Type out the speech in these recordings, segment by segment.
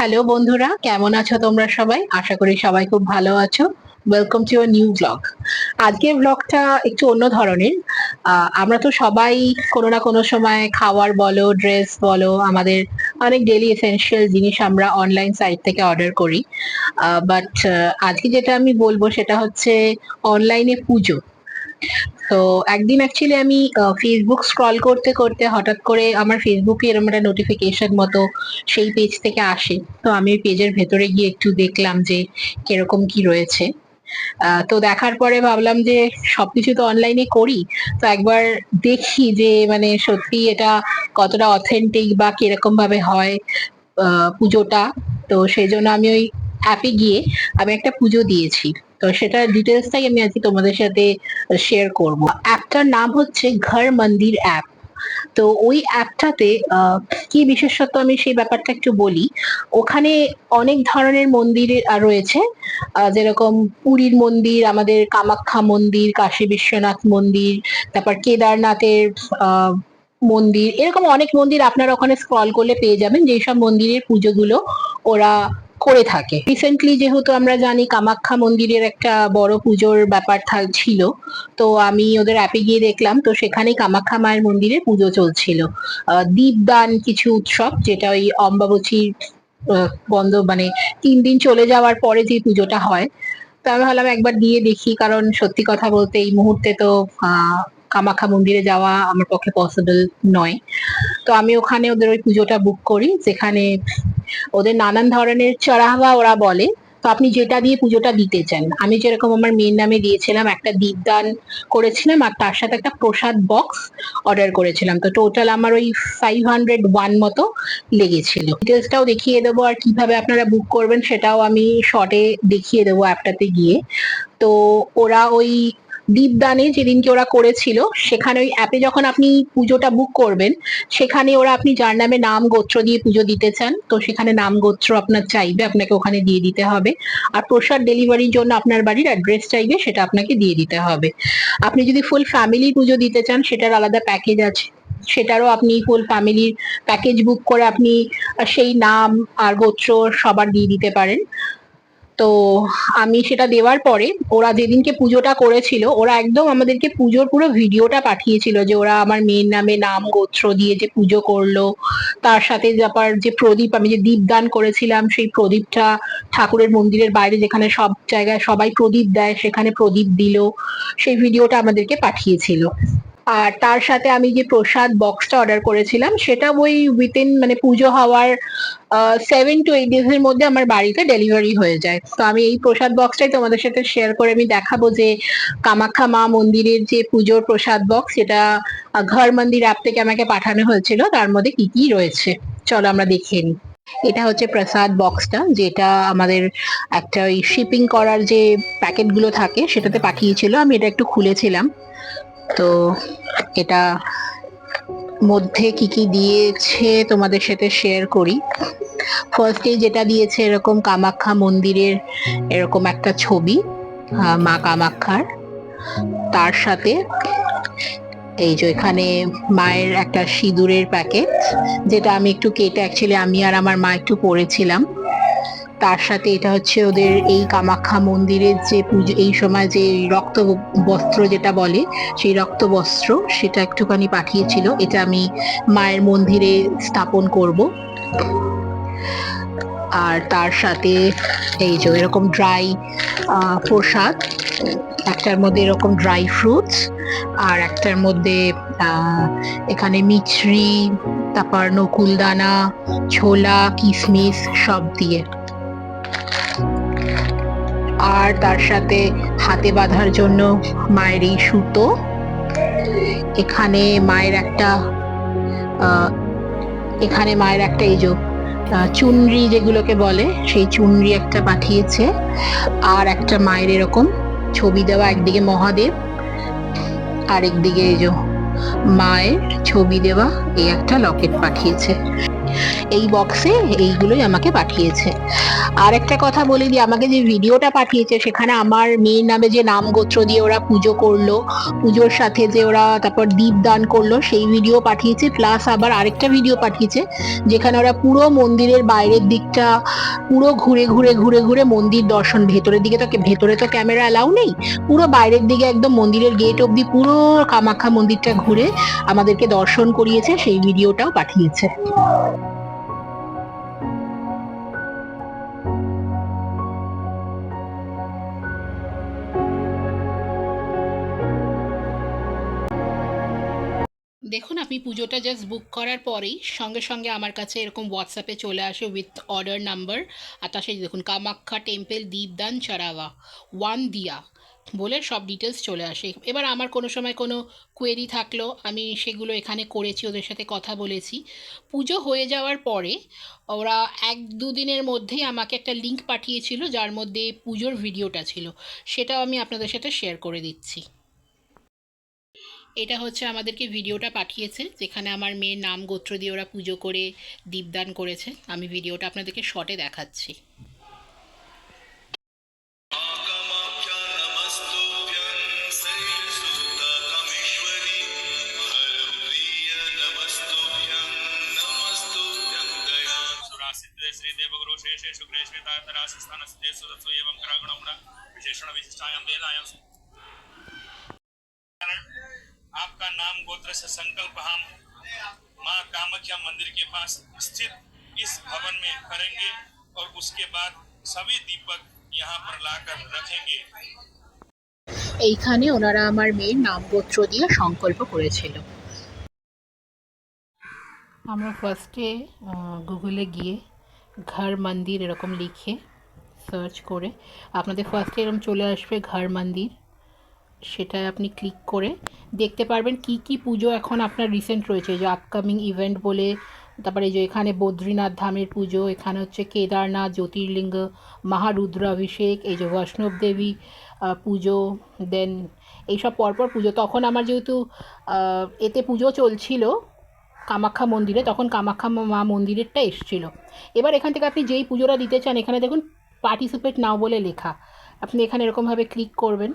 Hello বন্ধুরা, কেমন আছো তোমরা সবাই? আশা করি সবাই খুব ভালো আছো। Welcome to a new blog. আজকের ব্লগটা একটু অন্য ধরনের। আমরা তো সবাই কোনো না কোনো সময় খাবার বলো, ড্রেস বলো, আমাদের অনেক ডেইলি এসেনশিয়াল জিনিস আমরা অনলাইন সাইট থেকে অর্ডার করি। বাট আজকে যেটা আমি বলবো সেটা হচ্ছে অনলাইনে পুজো। তো একদিন অ্যাকচুয়ালি আমি ফেসবুক স্ক্রল করতে করতে হঠাৎ করে আমার ফেসবুকে এরকম একটা নোটিফিকেশন মতো সেই পেজ থেকে আসে। তো আমি ওই পেজের ভেতরে গিয়ে একটু দেখলাম যে কিরকম কি রয়েছে। তো দেখার পরে ভাবলাম যে সবকিছু তো অনলাইনে করি, তো একবার দেখি যে মানে সত্যি এটা কতটা অথেন্টিক বা কিরকম ভাবে হয় পুজোটা। তো সেই জন্য আমি ওই অ্যাপে গিয়ে আমি একটা পুজো দিয়েছি। তো সেটার ডিটেলসটাই আমি আজকে তোমাদের সাথে শেয়ার করব। অ্যাপটার নাম হচ্ছে ঘর মন্দির অ্যাপ। তো ওই অ্যাপটাতে কি বিশেষত্ব আমি সেই ব্যাপারটা একটু বলি। ওখানে অনেক ধরনের মন্দির রয়েছে। যেরকম পুরীর মন্দির, আমাদের কামাখ্যা মন্দির, কাশী বিশ্বনাথ মন্দির, তারপর কেদারনাথের আহ মন্দির, এরকম অনেক মন্দির আপনারা ওখানে স্ক্রল করলে পেয়ে যাবেন যেসব মন্দিরের পুজোগুলো ওরা করে থাকে। রিসেন্টলি যেহেতু আমরা জানি কামাখ্যা মন্দিরের একটা বড় পুজোর ব্যাপার ছিল, তো আমি ওদের অ্যাপে গিয়ে দেখলাম তো সেখানে কামাখ্যা মায়ের মন্দিরে পুজো চলছিল। দীপদান কিছু উৎসব, যেটা ওই অম্বাবচীর বন্ধ মানে 3 দিন চলে যাওয়ার পরে যে পুজোটা হয়। তো আমি ভাবলাম একবার দিয়ে দেখি, কারণ সত্যি কথা বলতে এই মুহূর্তে তো কামাখ্যা মন্দিরে যাওয়া আমার পক্ষে পসিবল নয়। তো আমি ওখানে ওদের ওই পুজোটা বুক করি, যেখানে ওদের নানান ধরনের চড়াওয়া ওরা বলে। তো আপনি যেটা দিয়ে পুজোটা দিতে চান, আমি যেরকম আমার মেয়ের নামে দিয়েছিলাম, একটা দীপদান করেছিলাম আর তার সাথে একটা প্রসাদ বক্স অর্ডার করেছিলাম। তো টোটাল আমার ওই 501 মতো লেগেছিল। ডিটেলসটাও দেখিয়ে দেবো, আর কিভাবে আপনারা বুক করবেন সেটাও আমি শর্টে দেখিয়ে দেবো অ্যাপটাতে গিয়ে। তো ওরা ওই দীপদানে যেদিনকে ওরা করেছিল, সেখানে ওই অ্যাপে যখন আপনি পুজোটা বুক করবেন, সেখানে ওরা আপনি যার নামে নাম গোত্র দিয়ে পুজো দিতে চান, তো সেখানে নাম গোত্র আপনার চাইবে, আপনাকে ওখানে দিয়ে দিতে হবে। আর প্রসাদ ডেলিভারির জন্য আপনার বাড়ির অ্যাড্রেস চাইবে, সেটা আপনাকে দিয়ে দিতে হবে। আপনি যদি ফুল ফ্যামিলি পুজো দিতে চান, সেটার আলাদা প্যাকেজ আছে, সেটারও আপনি ফুল ফ্যামিলির প্যাকেজ বুক করে আপনি সেই নাম আর গোত্র সবার দিয়ে দিতে পারেন। তো আমি সেটা দেওয়ার পরে ওরা যেদিনকে পুজোটা করেছিল, ওরা একদম আমাদেরকে পুজোর পুরো ভিডিওটা পাঠিয়েছিল, যে ওরা আমার মেয়ের নামে নাম গোত্র দিয়ে যে পুজো করলো। তার সাথে ব্যাপার যে প্রদীপ আমি যে দীপদান করেছিলাম, সেই প্রদীপটা ঠাকুরের মন্দিরের বাইরে যেখানে সব জায়গায় সবাই প্রদীপ দেয়, সেখানে প্রদীপ দিল, সেই ভিডিওটা আমাদেরকে পাঠিয়েছিল। আর তার সাথে আমি যে প্রসাদ বক্সটা অর্ডার করেছিলাম, সেটা ওই উইথিন মানে পুজো হওয়ার 7 to 8 days এর মধ্যে আমার বাড়িতে ডেলিভারি হয়ে যায়। তো আমি এই প্রসাদ বক্সটাই তোমাদের সাথে শেয়ার করে আমি দেখাবো যে কামাখ্যা মা মন্দিরের যে পুজোর প্রসাদ বক্স, সেটা ঘর মন্দির অ্যাপ থেকে আমাকে পাঠানো হয়েছিল, তার মধ্যে কি কি রয়েছে চলো আমরা দেখে নিই। এটা হচ্ছে প্রসাদ বক্সটা, যেটা আমাদের একটা ওই শিপিং করার যে প্যাকেট গুলো থাকে সেটাতে পাঠিয়েছিল। আমি এটা একটু খুলেছিলাম। তো এটা মধ্যে কি কি দিয়েছে তোমাদের সাথে শেয়ার করি। ফার্স্টে যেটা দিয়েছে এরকম কামাখ্যা মন্দিরের এরকম একটা ছবি, মা কামাখ্যার। তার সাথে এই যে এখানে মায়ের একটা সিঁদুরের প্যাকেট, যেটা আমি একটু কেটে অ্যাকচুয়ালি আমি আর আমার মা একটু পরেছিলাম। তার সাথে এটা হচ্ছে ওদের এই কামাখ্যা মন্দিরের যে পুজো এই সময় যে রক্ত বস্ত্র যেটা বলে, সেই রক্ত বস্ত্র সেটা একটুখানি পাঠিয়েছিল, এটা আমি মায়ের মন্দিরে স্থাপন করব। আর তার সাথে এই যে এরকম ড্রাই প্রসাদ, একটার মধ্যে এরকম ড্রাই ফ্রুটস, আর একটার মধ্যে এখানে মিছরি, তারপর নকুলদানা, ছোলা, কিশমিশ সব দিয়ে। আর তার সাথে হাতে বাঁধার জন্য মায়ের এই সুতো। এখানে মায়ের একটা এই যে চুনরি যেগুলোকে বলে, সেই চুনরি একটা পাঠিয়েছে। আর একটা মায়ের এরকম ছবি দেওয়া, একদিকে মহাদেব আরেকদিকে এই যে মায়ের ছবি দেওয়া এই একটা লকেট পাঠিয়েছে। এই বক্সে এইগুলোই আমাকে পাঠিয়েছে। আর একটা কথা বলে দিই, আমাকে যে ভিডিওটা পাঠিয়েছে সেখানে আমার মেয়ের নামে যে নাম গোত্র দিয়ে ওরা পুজো করলো, পুজোর সাথে যে ওরা তারপর দীপ দান করলো সেই ভিডিও পাঠিয়েছে, প্লাস আবার আরেকটা ভিডিও পাঠিয়েছে যেখানে ওরা পুরো মন্দিরের বাইরের দিকটা পুরো ঘুরে ঘুরে ঘুরে ঘুরে মন্দির দর্শন, ভেতরের দিকে তো ভেতরে তো ক্যামেরা অ্যালাউ নেই, পুরো বাইরের দিকে একদম মন্দিরের গেট অব্দি পুরো কামাখ্যা মন্দিরটা ঘুরে আমাদেরকে দর্শন করিয়েছে, সেই ভিডিওটাও পাঠিয়েছে। দেখুন, আপনি পুজোটা জাস্ট বুক করার পরেই সঙ্গে সঙ্গে আমার কাছে এরকম হোয়াটসঅ্যাপে চলে আসে উইথ অর্ডার নাম্বার, আর তার সাথে দেখুন কামাখ্যা টেম্পল দীপদান চারাওয়া 1 দিয়া বলে সব ডিটেলস চলে আসে। এবার আমার কোনো সময় কোনো কোয়েরি থাকলেও আমি সেগুলো এখানে করেছি, ওদের সাথে কথা বলেছি। পুজো হয়ে যাওয়ার পরে ওরা 1-2 দিনের মধ্যেই আমাকে একটা লিঙ্ক পাঠিয়েছিল যার মধ্যে পুজোর ভিডিওটা ছিল, সেটাও আমি আপনাদের সাথে শেয়ার করে দিচ্ছি। এটা হচ্ছে আমাদেরকে ভিডিওটা পাঠিয়েছে যেখানে আমার মেয়ের নাম গোত্র দিয়ে ওরা পুজো করে দীপদান করেছে। আমি ভিডিওটা আপনাদেরকে শর্টে দেখাচ্ছি। आपका नाम गोत्र से संकल्प हम माँ कामाख्या मंदिर के पास स्थित इस भवन में करेंगे और उसके बाद सभी दीपक यहाँ पर लाकर रखेंगे। এইখানে ওনারা আমার মেয়ের নাম গোত্র দিয়ে সংকল্প করেছিল। আমরা ফার্স্টে গুগলে গিয়ে ঘর মন্দির এরকম লিখে সার্চ করে আপনাদের ফার্স্টে এরকম চলে আসবে ঘর মন্দির, সেটায় আপনি ক্লিক করে দেখতে পারবেন কি কি পুজো এখন আপনার রিসেন্ট রয়েছে, যে আপকামিং ইভেন্ট বলে। তারপরে যে এখানে বদ্রীনাথ ধামের পুজো, এখানে হচ্ছে কেদারনাথ জ্যোতির্লিঙ্গ মহারুদ্রাভিষেক, এই যে বৈষ্ণব দেবী পুজো, দেন এইসব পরপর পুজো। তখন আমার যেহেতু এতে পুজো চলছিল কামাখ্যা মন্দিরে, তখন কামাখ্যা মা মন্দিরেরটা এসছিল। এবার এখান থেকে আপনি যেই পুজোটা দিতে চান এখানে দেখুন পার্টিসিপেট নাও বলে লেখা, আপনি এখানে এরকমভাবে ক্লিক করবেন,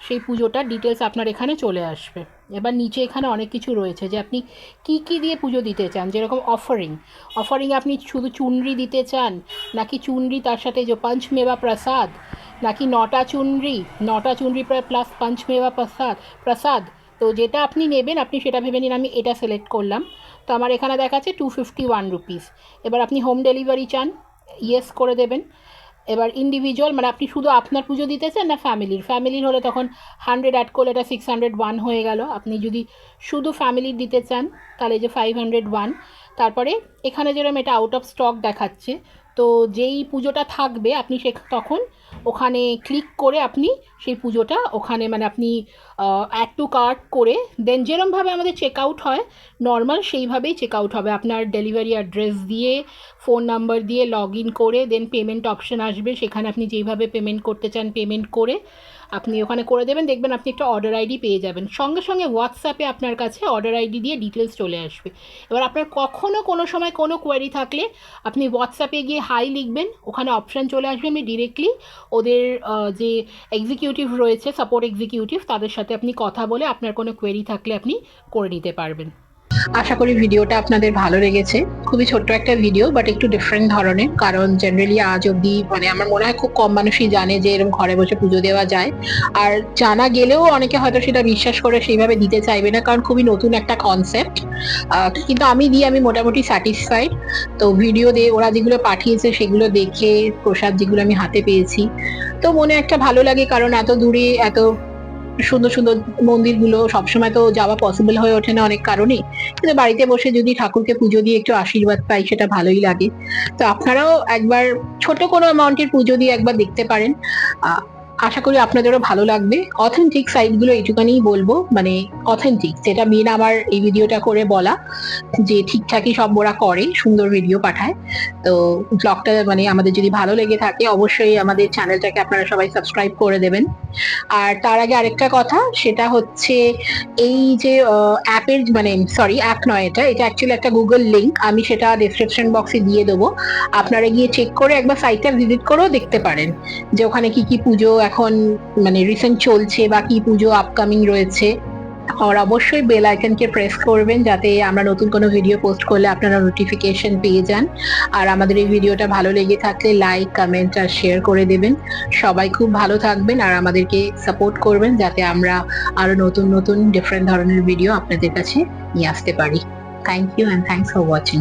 সেই পুজোটার ডিটেলস আপনার এখানে চলে আসবে। এবার নিচে এখানে অনেক কিছু রয়েছে যে আপনি কি কি দিয়ে পুজো দিতে চান, যেরকম অফারিং আপনি শুধু চুনরি দিতে চান, নাকি চুনরি তার সাথে যে পঞ্চমেবা প্রসাদ, নাকি নটা চুনরি প্লাস পঞ্চমেবা প্রসাদ। তো যেটা আপনি নেবেন আপনি সেটা ভেবে নিন, আমি এটা সিলেক্ট করলাম। তো আমার এখানে দেখাচ্ছে 251 রুপিস। এবার আপনি হোম ডেলিভারি চান, ইয়েস করে দেবেন। এবার ইন্ডিভিজুয়াল মানে আপনি শুধু আপনার পুজো দিতে চান না ফ্যামিলির হলে তখন 100 অ্যাড করলে এটা 601 হয়ে গেল। আপনি যদি শুধু ফ্যামিলির দিতে চান তাহলে যে 501। তারপরে এখানে যেরকম এটা আউট অফ স্টক দেখাচ্ছে, তো যেই পুজোটা থাকবে আপনি তখন ওখানে ক্লিক করে আপনি সেই পুজোটা ওখানে মানে আপনি অ্যাড টু কার্ট করে দেন যেরমভাবে আমাদের চেক আউট হয় নর্মাল সেইভাবেই চেক আউট হবে। আপনার ডেলিভারি অ্যাড্রেস দিয়ে ফোন নাম্বার দিয়ে লগ ইন করে দেন পেমেন্ট অপশন আসবে, সেখানে আপনি যেইভাবে পেমেন্ট করতে চান পেমেন্ট করে আপনি ওখানে করে দেবেন, দেখবেন আপনি একটা অর্ডার আইডি পেয়ে যাবেন। সঙ্গে সঙ্গে হোয়াটসঅ্যাপে আপনার কাছে অর্ডার আইডি দিয়ে ডিটেলস চলে আসবে। এবার আপনার কখনও কোনো সময় কোনো কোয়েরি থাকলে আপনি হোয়াটসঅ্যাপে গিয়ে হাই লিখবেন, ওখানে অপশান চলে আসবে, আপনি ডিরেক্টলি ওদের যে এক্সিকিউটিভ রয়েছে সাপোর্ট এক্সিকিউটিভ তাদের সাথে আপনি কথা বলে আপনার কোনো কোয়েরি থাকলে আপনি করে নিতে পারবেন। আশা করি ভিডিওটা আপনাদের ভালো লেগেছে। খুবই ছোট্ট একটা ভিডিও বাট একটু ডিফারেন্ট ধরনের, কারণ জেনারেলি আজ অবধি মানে আমার মনে হয় খুব কম মানুষই জানে যে এরকম ঘরে বসে পুজো দেওয়া যায়। আর জানা গেলেও অনেকে হয়তো সেটা বিশ্বাস করে সেইভাবে দিতে চাইবে না, কারণ খুবই নতুন একটা কনসেপ্ট। কিন্তু আমি মোটামুটি স্যাটিসফাইড। তো ভিডিও দিয়ে ওরা যেগুলো পাঠিয়েছে সেগুলো দেখে প্রসাদ যেগুলো আমি হাতে পেয়েছি তো মনে একটা ভালো লাগে, কারণ এত দূরে এত সুন্দর সুন্দর মন্দিরগুলো সবসময় তো যাওয়া পসিবল হয়ে ওঠে না অনেক কারণে, কিন্তু বাড়িতে বসে যদি ঠাকুরকে পুজো দিয়ে একটু আশীর্বাদ পাই সেটা ভালোই লাগে। তো আপনারাও একবার ছোট কোনো অ্যামাউন্টের পুজো দিয়ে একবার দেখতে পারেন। আশা করি আপনাদেরও ভালো লাগবে। অথেন্টিক সাইটগুলো এইটুখানিই বলবো, মানে অথেন্টিক, যেটা মেন আমার এই ভিডিওটা করে বলা, যে ঠিকঠাকই সব ওরা করে, সুন্দর ভিডিও পাঠায়। তো ব্লগটা মানে আমাদের যদি ভালো লেগে থাকে অবশ্যই আমাদের চ্যানেলটাকে আপনারা সবাই সাবস্ক্রাইব করে দেবেন। আর তার আগে আরেকটা কথা, সেটা হচ্ছে এই যে অ্যাপের, মানে সরি অ্যাপ নয়, এটা এটা অ্যাকচুয়ালি একটা গুগল লিংক, আমি সেটা ডেসক্রিপশন বক্সে দিয়ে দেবো। আপনারা গিয়ে চেক করে একবার সাইটটা ভিজিট করেও দেখতে পারেন যে ওখানে কি কি পুজো এখন মানে রিসেন্ট চলছে বা কি পুজো আপকামিং রয়েছে। আর অবশ্যই বেল আইকনকে প্রেস করবেন যাতে আমরা নতুন কোনো ভিডিও পোস্ট করলে আপনারা নোটিফিকেশন পেয়ে যান। আর আমাদের এই ভিডিওটা ভালো লেগে থাকলে লাইক, কমেন্ট আর শেয়ার করে দেবেন। সবাই খুব ভালো থাকবেন আর আমাদেরকে সাপোর্ট করবেন যাতে আমরা আরো নতুন নতুন ডিফারেন্ট ধরনের ভিডিও আপনাদের কাছে নিয়ে আসতে পারি। Thank you and thanks for watching.